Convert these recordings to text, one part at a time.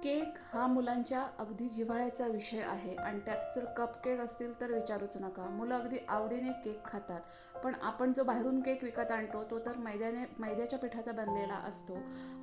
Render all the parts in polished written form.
Cake हा मुलांच्या अगदी जिव्हाळ्याचा विषय आहे आणि त्यात जर कप केक असतील तर विचारूच नका. मुलं अगदी आवडीने केक खातात. पण आपण जो बाहेरून केक विकत आणतो तो तर मैद्याच्या पिठाचा बनलेला असतो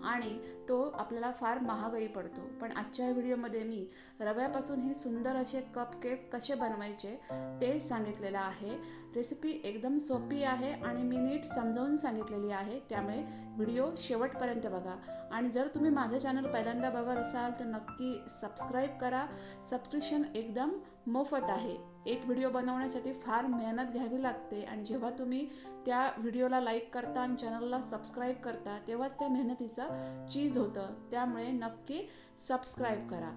आणि तो आपल्याला फार महागही पडतो. पण आजच्या व्हिडिओमध्ये मी रव्यापासून हे सुंदर असे कप केक कसे बनवायचे ते सांगितलेलं आहे. रेसिपी एकदम सोपी आहे आणि मी नीट समजावून सांगितलेली आहे, त्यामुळे व्हिडिओ शेवटपर्यंत बघा. आणि जर तुम्ही माझं चॅनल पहिल्यांदा बघत असाल तर नक्की सबस्क्राईब करा. सबस्क्रिप्शन एकदम मोफत आहे. एक व्हिडिओ बनवण्यासाठी फार मेहनत घ्यावी लागते आणि जेव्हा तुम्ही त्या व्हिडिओला लाईक करता आणि चॅनलला सबस्क्राईब करता तेव्हाच त्या मेहनतीचं चीज होतं. त्यामुळे नक्की सबस्क्राईब करा.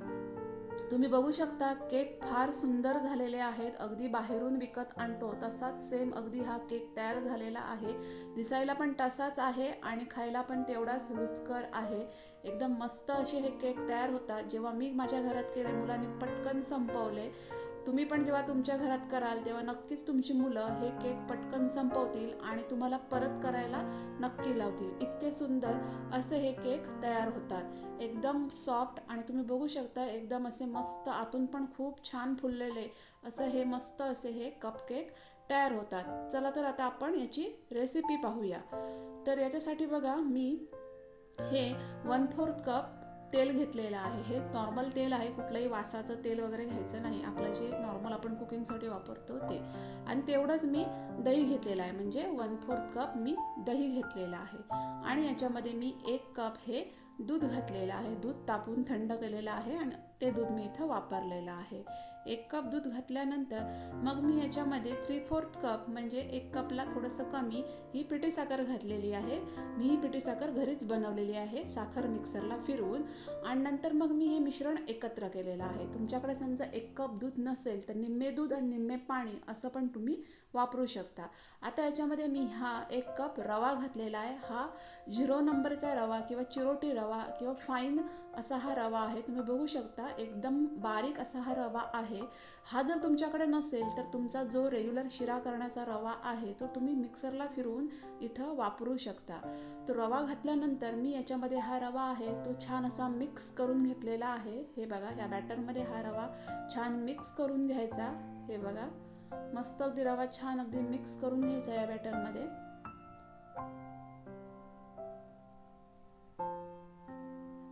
तुम्ही बघू शकता केक फार सुंदर झालेले आहेत. अगदी बाहेरून विकत आणतो तसाच सेम अगदी हा केक तयार झालेला आहे. दिसायला पण तसाच आहे आणि खायला पण तेवढाच रुचकर आहे. एकदम मस्त असे हे केक तयार होतात. जेव्हा मी माझ्या घरात केले मुलांनी पटकन संपवले. तुम्ही पण जेव्हा तुमच्या घरात कराल तेव्हा नक्कीच तुमची मुलं हे केक पटकन संपवतील आणि तुम्हाला परत करायला नक्की लावतील. इतके सुंदर असे हे केक तयार होतात. एकदम सॉफ्ट आणि तुम्ही बघू शकता एकदम असे मस्त आतून पण खूप छान फुललेले असं हे मस्त असे हे कपकेक तयार होतात. चला तर आता आपण याची रेसिपी पाहूया. तर याच्यासाठी बघा मी हे 1/4 कप तेल घेतलेलं आहे. हे नॉर्मल तेल आहे, कुठलंही वासाचं तेल वगैरे घ्यायचं नाही. आपलं जे नॉर्मल आपण कुकिंगसाठी वापरतो ते. आणि तेवढंच मी दही घेतलेलं आहे, म्हणजे 1/4 कप मी दही घेतलेलं आहे. आणि याच्यामध्ये मी 1 कप हे दूध घातलेलं आहे. दूध तापवून थंड केलेलं आहे आणि ते दूध मी इथं वापरलेलं आहे. 1 कप दूध घातल्यानंतर मग मी याच्यामध्ये 3/4 कप म्हणजे 1 कपला थोडंसं कमी ही पिठी साखर घातलेली आहे. मी ही पिठी साखर घरीच बनवलेली आहे, साखर मिक्सरला फिरवून. आणि नंतर मग मी हे मिश्रण एकत्र केलेलं आहे. तुमच्याकडे समजा 1 कप दूध नसेल तर निम्मे दूध आणि निम्मे पाणी असं पण तुम्ही वापरू शकता. आता याच्यामध्ये मी हा 1 कप रवा घातलेला आहे. हा 0 नंबरचा रवा किंवा चिरोटी रवा किंवा फाईन असा हा रवा आहे. तुम्ही बघू शकता एकदम बारीक असा हा रवा आहे. हा जर तुमच्याकडे नसेल तर तुमचा जो रेग्युलर शिरा करण्याचा रवा आहे तो तुम्ही मिक्सरला फिरवून इथं वापरू शकता. तो रवा घातल्यानंतर मी याच्यामध्ये हा रवा आहे तो छान असा मिक्स करून घेतलेला आहे. हे बघा या बॅटरमध्ये हा रवा छान मिक्स करून घ्यायचा. हे बघा मस्त अगदी रवा छान अगदी मिक्स करून घ्यायचा या बॅटरमध्ये.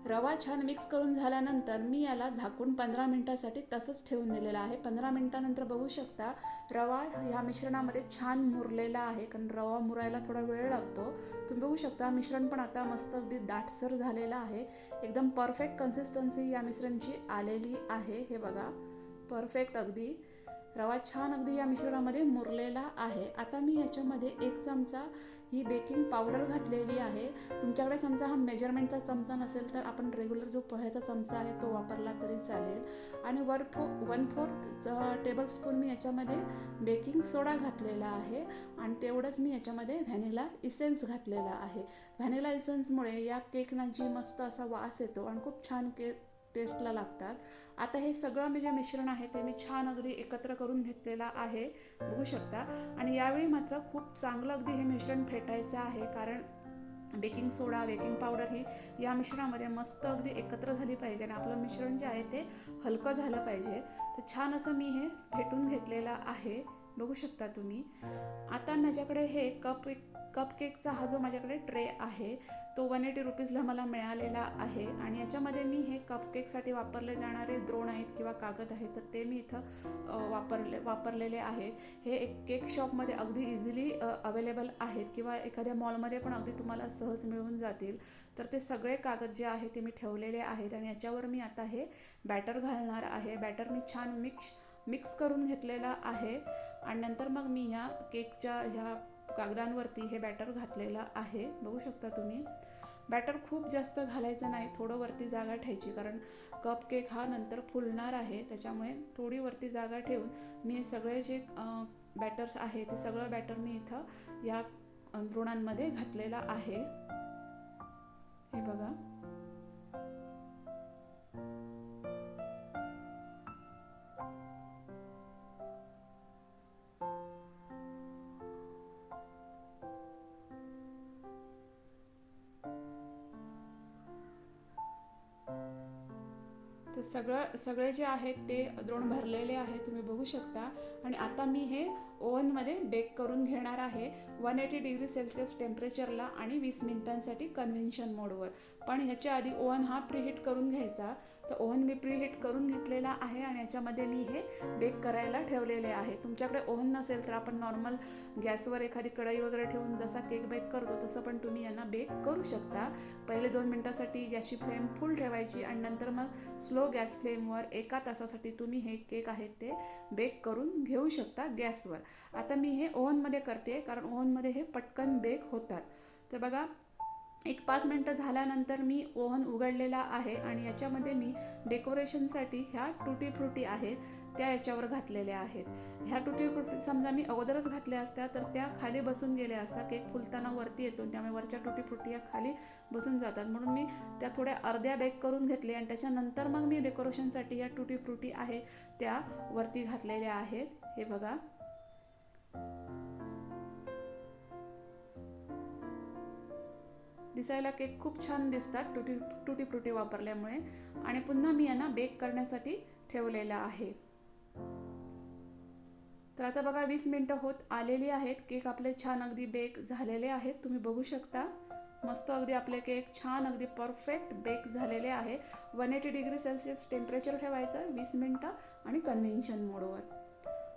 रवा छान मिक्स करून झाल्यानंतर मी याला झाकून 15 मिनिटासाठी तसंच ठेवून दिलेलं आहे. 15 मिनिटानंतर बघू शकता रवा ह्या मिश्रणामध्ये छान मुरलेला आहे, कारण रवा मुरायला थोडा वेळ लागतो. तुम्ही बघू शकता मिश्रण पण आता मस्त अगदी दाटसर झालेलं आहे. एकदम परफेक्ट कन्सिस्टन्सी या मिश्रणची आलेली आहे. हे बघा परफेक्ट अगदी रवा छान अगदी या मिश्रणामध्ये मुरलेला आहे. आता मी याच्यामध्ये 1 चमचा ही बेकिंग पावडर घातलेली आहे. तुमच्याकडे समजा हा मेजरमेंटचा चमचा नसेल तर आपण रेग्युलर जो पोह्याचा चमचा आहे तो वापरला तरी चालेल. आणि 1/4 टेबलस्पून मी याच्यामध्ये बेकिंग सोडा घातलेला आहे. आणि तेवढंच मी याच्यामध्ये व्हॅनिला इसेन्स घातलेला आहे. व्हॅनिला इसेन्समुळे या केकना जी मस्त असा वास येतो आणि खूप छान केक टेस्टला लागतात. आता हे सगळं मी जे मिश्रण आहे ते मी छान अगदी एकत्र करून घेतलेलं आहे, बघू शकता. आणि यावेळी मात्र खूप चांगलं अगदी हे मिश्रण फेटायचं आहे, कारण बेकिंग सोडा बेकिंग पावडर ही या मिश्रणामध्ये मस्त अगदी एकत्र झाली पाहिजे आणि आपलं मिश्रण जे आहे ते हलकं झालं पाहिजे. तर छान असं मी हे फेटून घेतलेलं आहे, बघू शकता तुम्ही. आता माझ्याकडे हे कपकेकचा हा जो माझ्याकडे ट्रे आहे तो 180 रुपीजला मला मिळालेला आहे. आणि याच्यामध्ये मी हे कपकेकसाठी वापरले जाणारे द्रोण आहेत किंवा कागद आहेत तर ते मी इथं वापरलेले आहेत. हे एक केक शॉपमध्ये अगदी इझिली अवेलेबल आहेत किंवा एखाद्या मॉलमध्ये पण अगदी तुम्हाला सहज मिळून जातील. तर ते सगळे कागद जे आहे ते मी ठेवलेले आहेत आणि याच्यावर मी आता हे बॅटर घालणार आहे. बॅटर मी छान मिक्स करून घेतलेला आहे. आणि नंतर मग मी ह्या केकच्या ह्या कागदांवरती हे बॅटर घातलेलं आहे, बघू शकता तुम्ही. बॅटर खूप जास्त घालायचं नाही, थोडं वरती जागा ठेवायची, कारण कप केक हा नंतर फुलणार आहे. त्याच्यामुळे थोडी वरती जागा ठेवून मी सगळे जे बॅटर्स आहे ते सगळं बॅटर मी इथं या द्रोणांमध्ये घातलेलं आहे. हे बघा सगळे जे आहेत ते द्रोण भरलेले आहे, तुम्ही बघू शकता. आणि आता मी हे ओव्हनमध्ये बेक करून घेणार आहे 180°C टेम्परेचरला आणि 20 मिनिटांसाठी कन्व्हेन्शन मोडवर. पण ह्याच्या आधी ओव्हन हा प्रीहीट करून घ्यायचा. तर ओव्हन मी प्रीहीट करून घेतलेला आहे आणि याच्यामध्ये मी हे बेक करायला ठेवलेले आहे. तुमच्याकडे ओव्हन नसेल तर आपण नॉर्मल गॅसवर एखादी कढई वगैरे ठेवून जसा केक बेक करतो तसं पण तुम्ही यांना बेक करू शकता. पहिले 2 मिनिटासाठी गॅसची फ्लेम फुल ठेवायची आणि नंतर मग स्लो गॅस फ्लेमवर 1 तासासाठी तुम्ही हे केक आहेत ते बेक करून घेऊ शकता गॅसवर. आता मी हे ओव्हनमध्ये करते कारण ओव्हनमध्ये हे पटकन बेक होतात. तर बघा, 5 मिनटं झाल्यानंतर मी ओव्हन उघडलेला आहे आणि याच्यामध्ये मी डेकोरेशनसाठी ह्या टुटी फ्रुटी आहेत त्या याच्यावर घातलेल्या आहेत. ह्या टुटी फ्रुटी समजा मी अगोदरच घातल्या असत्या तर त्या खाली बसून गेल्या असत्या. केक फुलताना वरती येतो त्यामुळे वरच्या टुटी फ्रुटी या खाली बसून जातात, म्हणून मी त्या थोड्या अर्ध्या बेक करून घेतले आणि त्याच्यानंतर मग मी डेकोरेशनसाठी या टुटी फ्रुटी आहेत त्या वरती घातलेल्या आहेत. हे बघा, दिसायला केक खूप छान दिसतात टुटी फ्रुटी वापरल्यामुळे. आणि पुन्हा मी यांना बेक करण्यासाठी ठेवलेलं आहे. तर आता बघा 20 मिनटं होत आलेली आहेत. केक आपले छान अगदी बेक झालेले आहेत, तुम्ही बघू शकता. मस्त अगदी आपले केक छान अगदी परफेक्ट बेक झालेले आहे. 180°C टेम्परेचर ठेवायचं 20 मिनटं आणि कन्व्हेन्शन मोडवर.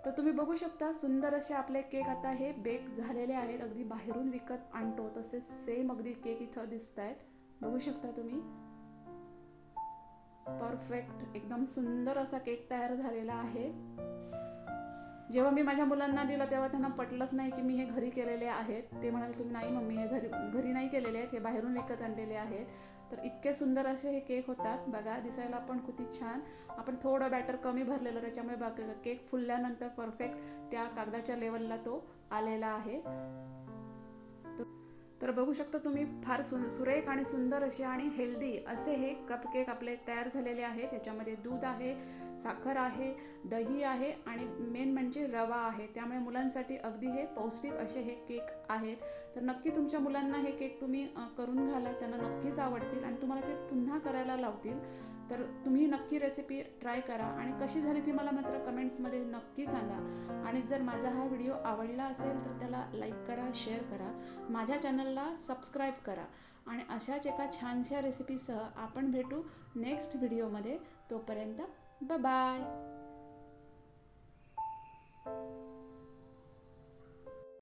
तर तुम्ही बघू शकता सुंदर असे आपले केक आता हे बेक झालेले आहेत. अगदी बाहेरून विकत आणतो तसे सेम अगदी केक इथं दिसत आहेत, बघू शकता तुम्ही. परफेक्ट एकदम सुंदर असा केक तयार झालेला आहे. जेव्हा मी माझ्या मुलांना दिलं तेव्हा त्यांना पटलंच नाही की मी हे घरी केलेले आहेत. ते म्हणाले तुम्ही नाही मम्मी हे घरी नाही केलेले आहेत, हे बाहेरून विकत आणलेले आहेत. तर इतके सुंदर असे हे केक होतात. बघा, दिसायला पण किती छान. आपण थोडं बॅटर कमी भरलेलं त्याच्यामुळे केक फुलल्यानंतर परफेक्ट त्या कागदाच्या लेवलला तो आलेला आहे. तर बघू शकता तुम्ही फार सुरेख आणि सुंदर असे आणि हेल्दी असे हे कपकेक आपले तयार झालेले आहेत. त्याच्यामध्ये दूध आहे, साखर आहे, दही आहे आणि मेन म्हणजे रवा आहे. त्यामुळे मुलांसाठी अगदी हे पौष्टिक असे हे केक आहेत. तर नक्की तुमच्या मुलांना हे केक तुम्ही करून घाला, त्यांना नक्कीच आवडतील आणि तुम्हाला ते पुन्हा करायला लावतील. तर तुम्ही नक्की रेसिपी ट्राय करा आणि कशी झाली ती मला मात्र कमेंट्समध्ये नक्की सांगा. आणि जर माझा हा व्हिडिओ आवडला असेल तर त्याला लाईक करा, शेअर करा, माझ्या चॅनलला सबस्क्राईब करा आणि अशाच एका छानशा रेसिपीसह आपण भेटू नेक्स्ट व्हिडिओमध्ये. तोपर्यंत बाय.